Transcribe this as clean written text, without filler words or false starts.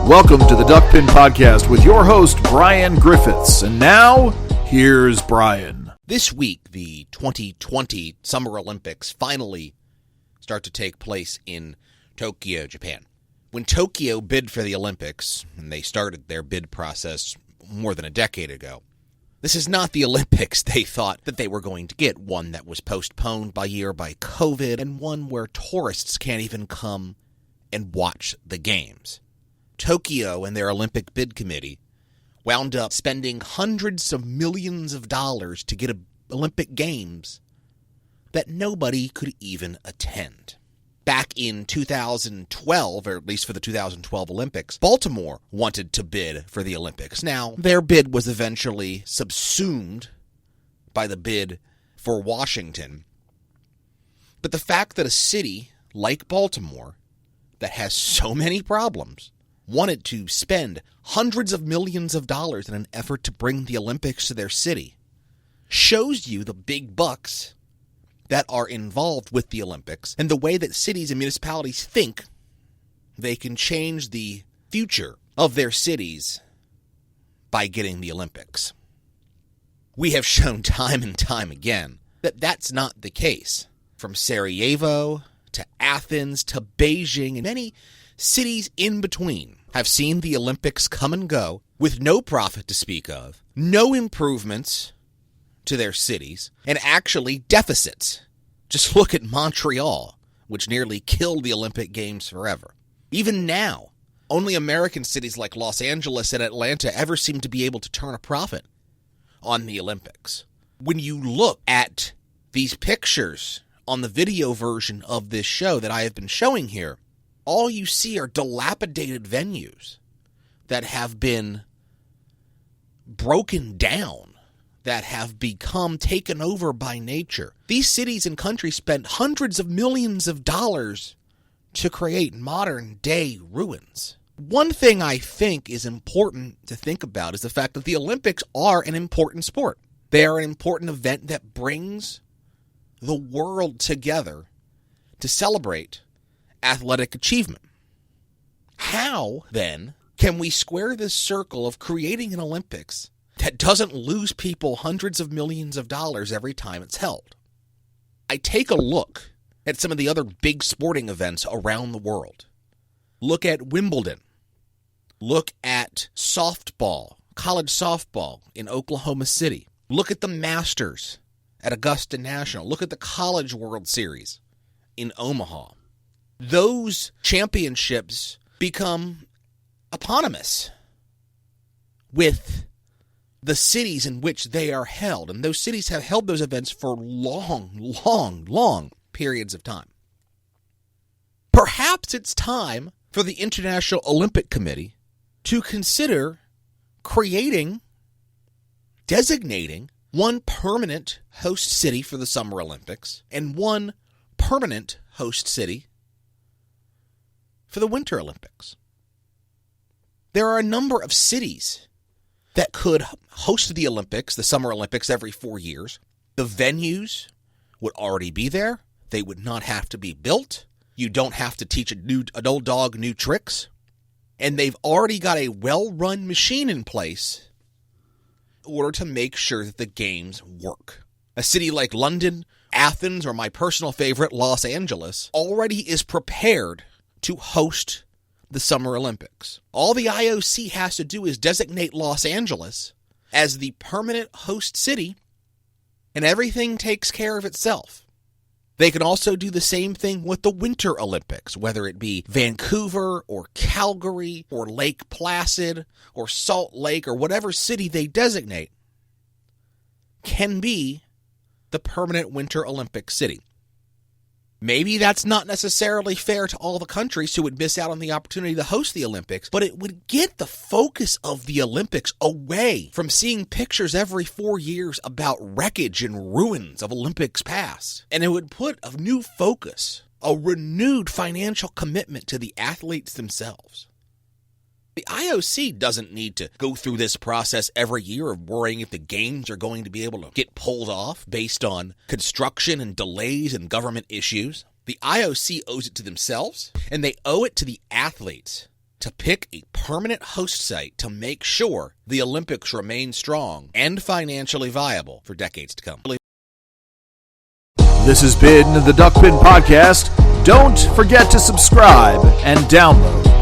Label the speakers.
Speaker 1: Welcome to the Duckpin Podcast with your host, Brian Griffiths. And now, here's Brian.
Speaker 2: This week, the 2020 Summer Olympics finally start to take place in Tokyo, Japan. When Tokyo bid for the Olympics, and they started their bid process more than a decade ago, this is not the Olympics they thought that they were going to get, one that was postponed by year by COVID, and one where tourists can't even come and watch the games. Tokyo and their Olympic bid committee wound up spending hundreds of millions of dollars to get Olympic Games that nobody could even attend. Back in 2012, or at least for the 2012 Olympics, Baltimore wanted to bid for the Olympics. Now, their bid was eventually subsumed by the bid for Washington. But the fact that a city like Baltimore, that has so many problems, wanted to spend hundreds of millions of dollars in an effort to bring the Olympics to their city shows you the big bucks that are involved with the Olympics and the way that cities and municipalities think they can change the future of their cities by getting the Olympics. We have shown time and time again that that's not the case. From Sarajevo to Athens to Beijing and many cities in between have seen the Olympics come and go with no profit to speak of, no improvements to their cities, and actually deficits. Just look at Montreal, which nearly killed the Olympic Games forever. Even now, only American cities like Los Angeles and Atlanta ever seem to be able to turn a profit on the Olympics. When you look at these pictures on the video version of this show that I have been showing here, all you see are dilapidated venues that have been broken down, that have become taken over by nature. These cities and countries spent hundreds of millions of dollars to create modern-day ruins. One thing I think is important to think about is the fact that the Olympics are an important sport. They are an important event that brings the world together to celebrate athletic achievement. How, then, can we square this circle of creating an Olympics that doesn't lose people hundreds of millions of dollars every time it's held? I take a look at some of the other big sporting events around the world. Look at Wimbledon. Look at softball, college softball in Oklahoma City. Look at the Masters at Augusta National. Look at the College World Series in Omaha. Those championships become eponymous with the cities in which they are held. And those cities have held those events for long periods of time. Perhaps it's time for the International Olympic Committee to consider designating one permanent host city for the Summer Olympics and one permanent host city for the Winter Olympics. There are a number of cities that could host the Olympics, the Summer Olympics, every 4 years. The venues would already be there. They would not have to be built. You don't have to teach an old dog new tricks. And they've already got a well-run machine in place in order to make sure that the games work. A city like London, Athens, or my personal favorite, Los Angeles, already is prepared to host the Summer Olympics. All the IOC has to do is designate Los Angeles as the permanent host city, and everything takes care of itself. They can also do the same thing with the Winter Olympics, whether it be Vancouver or Calgary or Lake Placid or Salt Lake or whatever city they designate can be the permanent Winter Olympic city. Maybe that's not necessarily fair to all the countries who would miss out on the opportunity to host the Olympics, but it would get the focus of the Olympics away from seeing pictures every 4 years about wreckage and ruins of Olympics past. And it would put a new focus, a renewed financial commitment to the athletes themselves. The IOC doesn't need to go through this process every year of worrying if the games are going to be able to get pulled off based on construction and delays and government issues. The IOC owes it to themselves, and they owe it to the athletes to pick a permanent host site to make sure the Olympics remain strong and financially viable for decades to come.
Speaker 1: This has been the Duckpin Podcast. Don't forget to subscribe and download